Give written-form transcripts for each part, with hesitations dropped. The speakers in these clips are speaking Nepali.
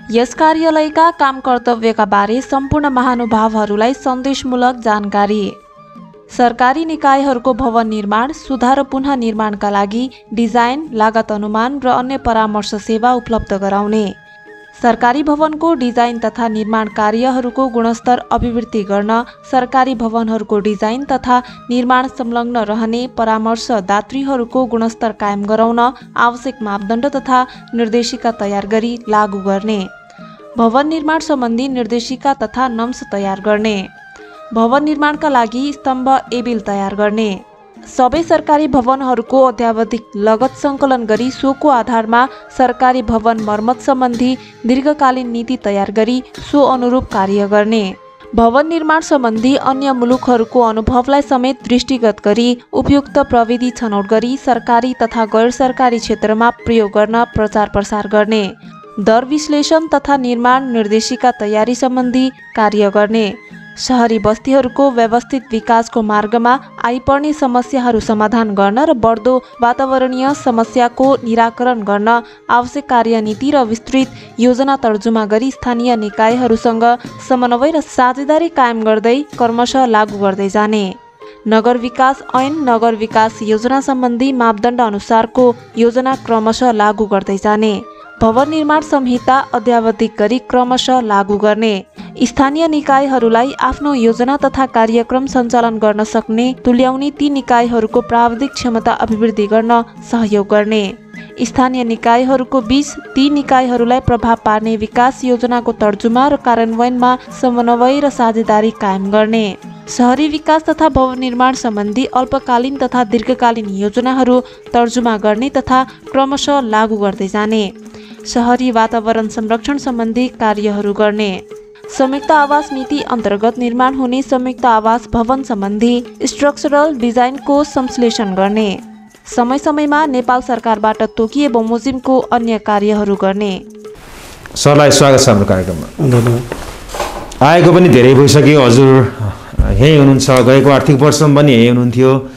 यस कार्यालयका काम कर्तव्यका बारे सम्पूर्ण महानुभावहरूलाई सन्देशमूलक जानकारी। सरकारी निकायहरूको भवन निर्माण, सुधार र पुनः निर्माणका लागि डिजाइन, लागत अनुमान र अन्य परामर्श सेवा उपलब्ध गराउने। सरकारी भवनको डिजाइन तथा निर्माण कार्यहरूको गुणस्तर अभिवृद्धि गर्न सरकारी भवनहरूको डिजाइन तथा निर्माण संलग्न रहने परामर्शदात्रीहरूको गुणस्तर कायम गराउन आवश्यक मापदण्ड तथा निर्देशिका तयार गरी लागू गर्ने। भवन निर्माण सम्बन्धी निर्देशिका तथा नम्स तयार गर्ने। भवन निर्माणका लागि स्तम्भ एबिल तयार गर्ने। सबै सरकारी भवनहरूको अत्यावधिक लगत सङ्कलन गरी सोको आधारमा सरकारी भवन मर्मत सम्बन्धी दीर्घकालीन नीति तयार गरी सो अनुरूप कार्य गर्ने। भवन निर्माण सम्बन्धी अन्य मुलुकहरूको अनुभवलाई समेत दृष्टिगत गरी उपयुक्त प्रविधि छनौट गरी सरकारी तथा गैर सरकारी क्षेत्रमा प्रयोग गर्न प्रचार प्रसार गर्ने। दर विश्लेषण तथा निर्माण निर्देशिका तयारी सम्बन्धी कार्य गर्ने। शहरी बस्तीहरूको व्यवस्थित विकासको मार्गमा आइपर्ने समस्याहरू समाधान गर्न र बढ्दो वातावरणीय समस्याको निराकरण गर्न आवश्यक कार्यनीति र विस्तृत योजना तर्जुमा गरी स्थानीय निकायहरूसँग समन्वय र साझेदारी कायम गर्दै क्रमशः लागू गर्दै जाने। नगर विकास ऐन, नगर विकास योजना सम्बन्धी मापदण्ड अनुसारको योजना क्रमशः लागू गर्दै जाने। भवन निर्माण संहिता अद्यावधिक गरी क्रमशः लागू गर्ने। स्थानीय निकायहरूलाई आफ्नो योजना तथा कार्यक्रम सञ्चालन गर्न सक्ने तुल्याउने ती निकायहरूको प्राविधिक क्षमता अभिवृद्धि गर्न सहयोग गर्ने। स्थानीय निकायहरूको बीच ती निकायहरूलाई प्रभाव पार्ने विकास योजनाको तर्जुमा र कार्यान्वयनमा समन्वय र साझेदारी कायम गर्ने। शहरी विकास तथा भवन निर्माण सम्बन्धी अल्पकालीन तथा दीर्घकालीन योजनाहरू तर्जुमा गर्ने तथा क्रमशः लागू गर्दै जाने। शहरी वातावरण संरक्षण सम्बन्धी कार्यहरू गर्ने। संयुक्त आवास नीति अन्तर्गत निर्माण हुने संयुक्त आवास भवन सम्बन्धी स्ट्रक्चरल डिजाइनको संश्लेषण गर्ने। समय समयमा नेपाल सरकारबाट तोकिए बमोजिमको अन्य कार्यहरू गर्ने। सरलाई स्वागत छ हाम्रो कार्यक्रममा। आएको पनि धेरै भइसक्यो, हजुर यहीँ हुनुहुन्छ, गएको आर्थिक वर्षमा पनि यहीँ हुनुहुन्थ्यो।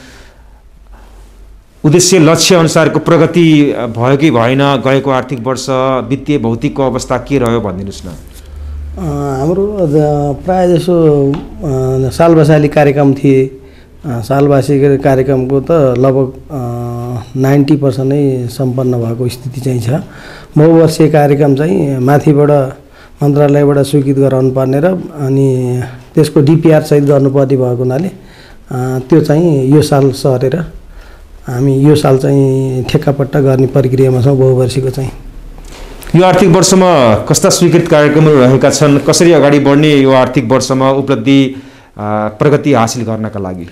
उद्देश्य लक्ष्य अनुसारको प्रगति भयो कि भएन, गएको आर्थिक वर्ष वित्तीय भौतिकको अवस्था के रह्यो भनिदिनुहोस् न। हाम्रो प्रायः जसो सालबसाली कार्यक्रम थिए। सालबासी कार्यक्रमको त लगभग 90% नै सम्पन्न भएको स्थिति चाहिँ छ। बहुवर्षीय कार्यक्रम चाहिँ माथिबाट मन्त्रालयबाट स्वीकृत गराउनु पर्ने र अनि त्यसको डिपिआर सहित गर्नुपर्ने भएको हुनाले त्यो चाहिँ यो साल सरेर हामी यो साल चाहिँ ठेक्कापट्टा गर्ने प्रक्रियामा छौँ। बहुवर्षीको चाहिँ यो आर्थिक वर्षमा कस्ता स्वीकृत कार्यक्रमहरू रहेका छन्, कसरी अगाडि बढ्ने यो आर्थिक वर्षमा उपलब्धि प्रगति हासिल गर्नका लागि?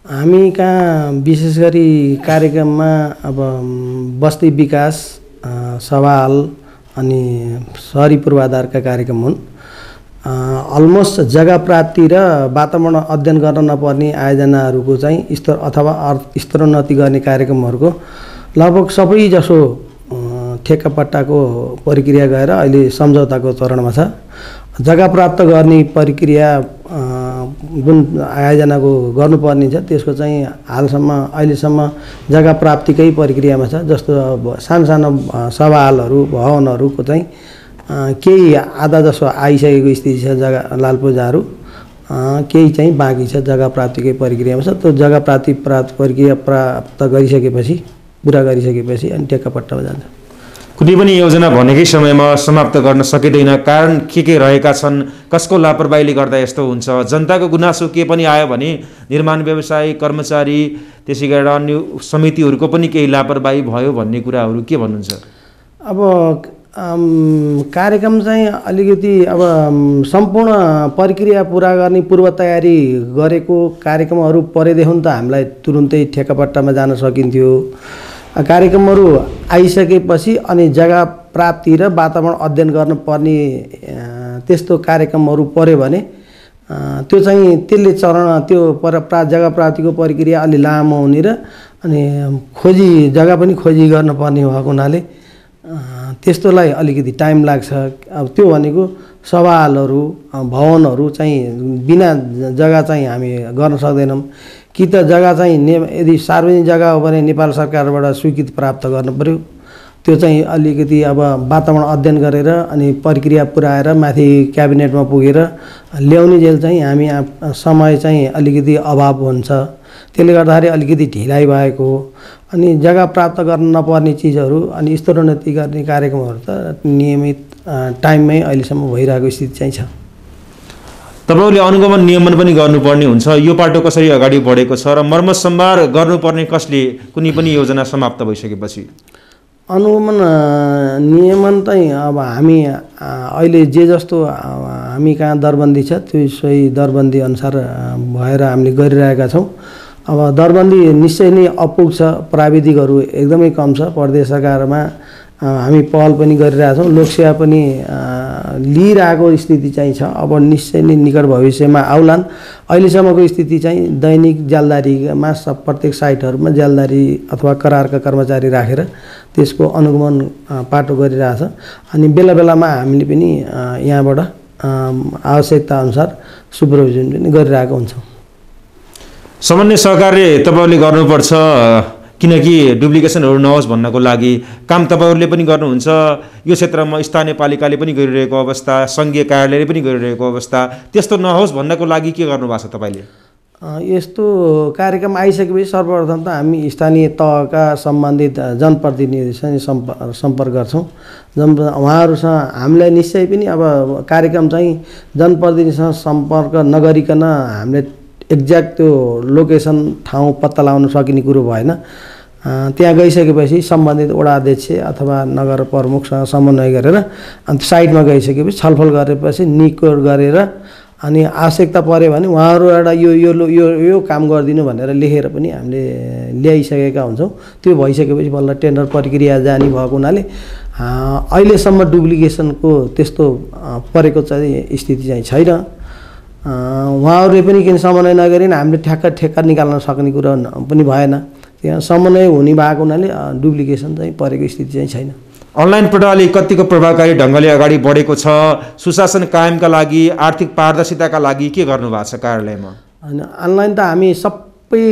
हामी कहाँ विशेष गरी कार्यक्रममा अब बस्ती विकास, सवाल अनि शहरी पूर्वाधारका कार्यक्रम हुन्। अलमोस्ट जग्गा प्राप्ति र वातावरण अध्ययन गर्न नपर्ने आयोजनाहरूको चाहिँ स्तर अथवा स्तरोन्नति गर्ने कार्यक्रमहरूको लगभग सबै जसो ठेक्कापट्टाको प्रक्रिया गएर अहिले सम्झौताको चरणमा छ। जग्गा प्राप्त गर्ने प्रक्रिया जुन आयोजनाको गर्नुपर्ने छ त्यसको चाहिँ हालसम्म अहिलेसम्म जग्गा प्राप्तिकै प्रक्रियामा छ। जस्तो अब सानो सवालहरू भवनहरूको चाहिँ केही आधा जसो आइसकेको स्थिति छ, जग्गा लालपूजाहरू केही चाहिँ बाँकी छ, जग्गा प्राप्तिकै प्रक्रियामा छ। त्यो जग्गा प्रक्रिया प्राप्त गरिसकेपछि पुरा गरिसकेपछि अनि ठेक्कापट्टामा जान्छ। कुनै पनि योजना भनेकै समयमा समाप्त गर्न सकिँदैन, कारण के रहेका छन्, कसको लापरवाहीले गर्दा यस्तो हुन्छ, जनताको गुनासो के पनि आयो भने निर्माण व्यवसायी कर्मचारी त्यसै गरेर अन्य समितिहरूको पनि केही लापरवाही भयो भन्ने कुराहरू के भन्नुहुन्छ? अब कार्यक्रम चाहिँ अलिकति अब सम्पूर्ण प्रक्रिया पुरा गर्ने पूर्व तयारी गरेको कार्यक्रमहरू परेदेखि त हामीलाई तुरुन्तै ठेक्कापट्टामा जान सकिन्थ्यो। कार्यक्रमहरू आइसकेपछि अनि जग्गा प्राप्ति र वातावरण अध्ययन गर्नुपर्ने त्यस्तो कार्यक्रमहरू पर्यो भने त्यो चाहिँ त्यसले चरण त्यो जग्गा प्राप्तिको प्रक्रिया अलि लामो हुने र अनि जग्गा पनि खोजी गर्नुपर्ने भएको हुनाले त्यस्तोलाई अलिकति टाइम लाग्छ। अब त्यो भनेको सवालहरू भवनहरू चाहिँ बिना जग्गा चाहिँ हामी गर्न सक्दैनौँ। कि त जग्गा चाहिँ यदि सार्वजनिक जग्गा हो भने नेपाल सरकारबाट स्वीकृति प्राप्त गर्नु पर्यो, त्यो चाहिँ अलिकति अब वातावरण अध्ययन गरेर अनि प्रक्रिया पुऱ्याएर माथि क्याबिनेटमा पुगेर ल्याउने जेल चाहिँ हामी समय चाहिँ अलिकति अभाव हुन्छ, त्यसले गर्दाखेरि अलिकति ढिलाइ भएको हो। अनि जग्गा प्राप्त गर्न नपर्ने चिजहरू अनि स्तरोन्नति गर्ने कार्यक्रमहरू त नियमित टाइममै अहिलेसम्म भइरहेको स्थिति चाहिँ छ। तपाईले अनुगमन नियमन पनि गर्नुपर्ने हुन्छ, यो पाटो कसरी अगाडि बढेको छ र मर्मत सम्भार गर्नुपर्ने कसले कुनै पनि योजना समाप्त भइसकेपछि? अनुगमन नियमन चाहिँ अब हामी अहिले जे जस्तो हामी कहाँ दरबन्दी छ त्यो सोही दरबन्दी अनुसार भएर हामीले गरिरहेका छौँ। अब दरबन्दी निश्चय नै अपुग छ, प्राविधिकहरू एकदमै कम छ। प्रदेश सरकारमा हामी पहल पनि गरिरहेछौँ, लोकसेवा पनि लिइरहेको स्थिति चाहिँ छ। अब निश्चय नै निकट भविष्यमा आउलान्। अहिलेसम्मको स्थिति चाहिँ दैनिक जालदारीमा प्रत्येक साइटहरूमा जालदारी अथवा करारका कर्मचारी राखेर त्यसको अनुगमन पाटो गरिरहेछ। अनि बेला बेलामा हामीले पनि यहाँबाट आवश्यकता अनुसार सुपरभिजन पनि गरिरहेको हुन्छौँ। सामान्य सहकार्य तपाईँहरूले गर्नुपर्छ किनकि डुप्लिकेसनहरू नहोस् भन्नको लागि काम तपाईँहरूले पनि गर्नुहुन्छ। यो क्षेत्रमा स्थानीय पालिकाले पनि गरिरहेको अवस्था, सङ्घीय कार्यालयले पनि गरिरहेको अवस्था, त्यस्तो नहोस् भन्नको लागि के गर्नुभएको छ तपाईँले? यस्तो कार्यक्रम आइसकेपछि सर्वप्रथम त हामी स्थानीय तहका सम्बन्धित जनप्रतिनिधिसँग सम्पर्क गर्छौँ। उहाँहरूसँग हामीलाई निश्चय पनि अब कार्यक्रम चाहिँ जनप्रतिनिधिसँग सम्पर्क नगरिकन हामीले एक्ज्याक्ट त्यो लोकेसन ठाउँ पत्ता लगाउन सकिने कुरो भएन। त्यहाँ गइसकेपछि सम्बन्धित वडा अध्यक्ष अथवा नगर प्रमुखसँग समन्वय गरेर अनि साइटमा गइसकेपछि छलफल गरेपछि निकोड गरेर अनि आवश्यकता पऱ्यो भने उहाँहरू एउटा यो काम गरिदिनु भनेर लेखेर पनि हामीले ल्याइसकेका हुन्छौँ। त्यो भइसकेपछि बल्ल टेन्डर प्रक्रिया जाने भएको हुनाले अहिलेसम्म डुप्लिकेसनको त्यस्तो परेको चाहिँ स्थिति चाहिँ छैन। उहाँहरूले पनि किन समन्वय नगरिन हामीले ठेक्का निकाल्न सक्ने कुरा पनि भएन। त्यहाँ समन्वय हुने भएको हुनाले डुप्लिकेसन चाहिँ परेको स्थिति चाहिँ छैन। अनलाइन प्रणाली कतिको प्रभावकारी ढङ्गले अगाडि बढेको छ? सुशासन कायमका लागि, आर्थिक पारदर्शिताका लागि के गर्नुभएको छ कार्यालयमा? होइन, अनलाइन त हामी सबै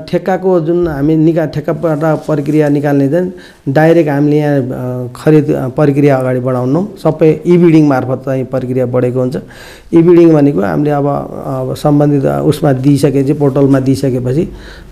ठेक्काको जुन हामी ठेक्काबाट प्रक्रिया निकाल्ने चाहिँ डाइरेक्ट हामीले यहाँ खरिद प्रक्रिया अगाडि बढाउनु सबै ई-बिडिङ मार्फत चाहिँ प्रक्रिया बढेको हुन्छ। ई-बिडिङ भनेको हामीले अब सम्बन्धित उसमा दिइसकेपछि पोर्टलमा दिइसकेपछि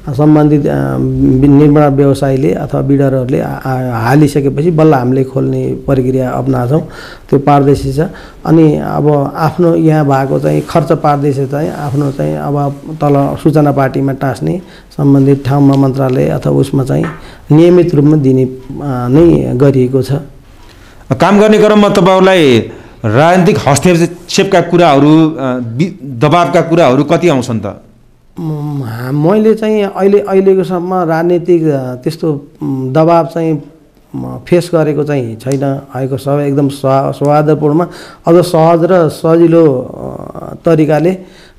सम्बन्धित निर्माण व्यवसायीले अथवा बिल्डरहरूले हालिसकेपछि बल्ल हामीले खोल्ने प्रक्रिया अपनाछौँ। त्यो पारदर्शी छ। अनि अब आफ्नो यहाँ भएको चाहिँ खर्च पारदर्शी चाहिँ आफ्नो चाहिँ अब तल सूचना पार्टीमा टाँस्ने सम्बन्धित ठाउँमा मन्त्रालय अथवा उसमा चाहिँ नियमित रूपमा दिने नै गरिएको छ। काम गर्ने क्रममा तपाईँहरूलाई राजनीतिक हस्तक्षेपका कुराहरू, दबावका कुराहरू कति आउँछन् त? मैले चाहिँ अहिलेको सम्म राजनीतिक त्यस्तो दबाब चाहिँ फेस गरेको चाहिँ छैन। आएको सबै एकदम सौहार्दपूर्ण अझ सहज र सजिलो तरिकाले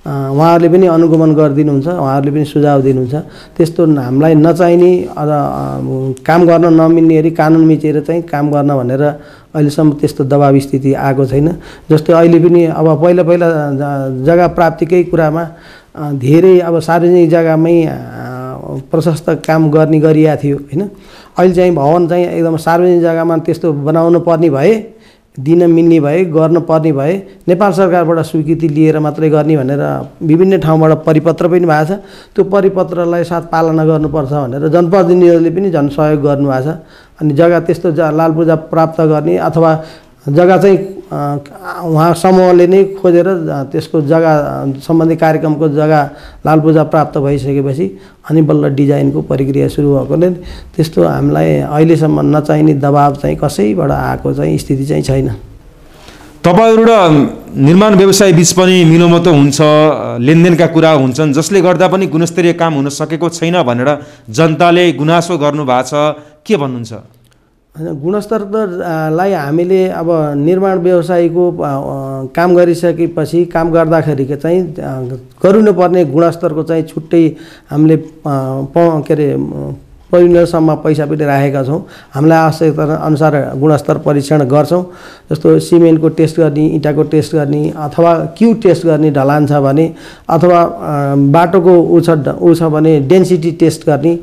उहाँहरूले पनि अनुगमन गरिदिनुहुन्छ, उहाँहरूले पनि सुझाव दिनुहुन्छ। त्यस्तो हामीलाई नचाहिने काम गर्न नमिल्ने कानुन मिचेर चाहिँ काम गर्न भनेर अहिलेसम्म त्यस्तो दबाब स्थिति आएको छैन। जस्तै अहिले पनि अब पहिला जग्गा प्राप्तिकै कुरामा धेरै अब सार्वजनिक जग्गामै प्रशस्त काम गर्ने गरिएको थियो होइन। अहिले चाहिँ भवन चाहिँ एकदम सार्वजनिक जग्गामा त्यस्तो बनाउनु पर्ने भए, दिन मिल्ने भए, गर्न पर्ने भए नेपाल सरकारबाट स्वीकृति लिएर मात्रै गर्ने भनेर विभिन्न ठाउँबाट परिपत्र पनि भएको छ। त्यो परिपत्रलाई साथ पालना गर्नुपर्छ भनेर जनप्रतिनिधिहरूले पनि झन् सहयोग गर्नुभएको छ। अनि जग्गा त्यस्तो लाल पूर्जा प्राप्त गर्ने अथवा जग्गा चाहिँ उहाँ समूहले नै खोजेर त्यसको जग्गा सम्बन्धी कार्यक्रमको जग्गा लाल पूजा प्राप्त भइसकेपछि अनि बल्ल डिजाइनको प्रक्रिया सुरु भएकोले त्यस्तो हामीलाई अहिलेसम्म नचाहिने दबाब चाहिँ कसैबाट आएको चाहिँ स्थिति चाहिँ छैन। तपाईँहरू र निर्माण व्यवसाय बिच पनि मिलोमतो हुन्छ, लेनदेनका कुरा हुन्छन्, जसले गर्दा पनि गुणस्तरीय काम हुन सकेको छैन भनेर जनताले गुनासो गर्नुभएको छ। के भन्नुहुन्छ? गुणस्तरलाई हामीले अब निर्माण व्यवसायीको काम गरिसकेपछि काम गर्दाखेरि चाहिँ गर्नुपर्ने गुणस्तरको चाहिँ छुट्टै हामीले के अरे परिणतसम्म पैसा पनि राखेका छौँ। हामीलाई आवश्यकता अनुसार गुणस्तर परीक्षण गर्छौँ। जस्तो सिमेन्टको टेस्ट गर्ने, इँटाको टेस्ट गर्ने अथवा क्यु टेस्ट गर्ने ढलान छ भने, अथवा बाटोको ऊ छ भने डेन्सिटी टेस्ट गर्ने,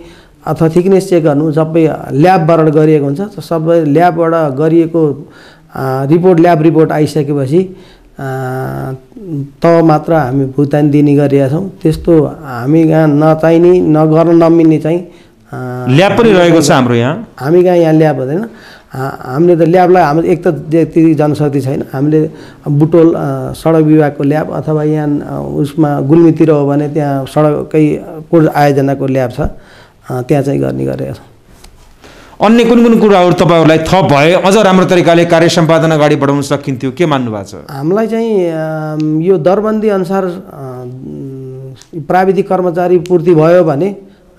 अथवा थिकनेस चेक गर्नु सबै ल्याबबाट गरिएको हुन्छ। सबै ल्याबबाट गरिएको रिपोर्ट ल्याब रिपोर्ट आइसकेपछि तब मात्र हामी भुक्तानी दिने गरिरहेका छौँ। त्यस्तो हामी कहाँ नचाहिने नगर्न नमिल्ने चाहिँ ल्याब पनि रहेको छ हाम्रो यहाँ। हामी कहाँ यहाँ ल्याब हुँदैन। हामीले त ल्याबलाई हाम्रो एक त त्यति जनशक्ति छैन। हामीले बुटोल सडक विभागको ल्याब अथवा यहाँ उसमा गुल्मीतिर हो भने त्यहाँ सडकै आयोजनाको ल्याब छ, त्यहाँ चाहिँ गर्ने गरेका छौँ। अन्य कुन कुन कुराहरू तपाईँहरूलाई थप भए अझ राम्रो तरिकाले कार्य सम्पादन अगाडि बढाउन सकिन्थ्यो, के मान्नु भएको छ? हामीलाई चाहिँ यो दरबन्दी अनुसार प्राविधिक कर्मचारी पूर्ति भयो भने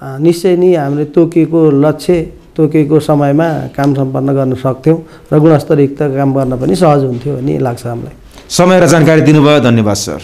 निश्चय नै हामीले तोकिएको लक्ष्य तोकिएको समयमा काम सम्पन्न गर्न सक्थ्यौँ र गुणस्तरयुक्त काम गर्न पनि सहज हुन्थ्यो भन्ने लाग्छ हामीलाई। समय र जानकारी दिनुभयो, धन्यवाद सर।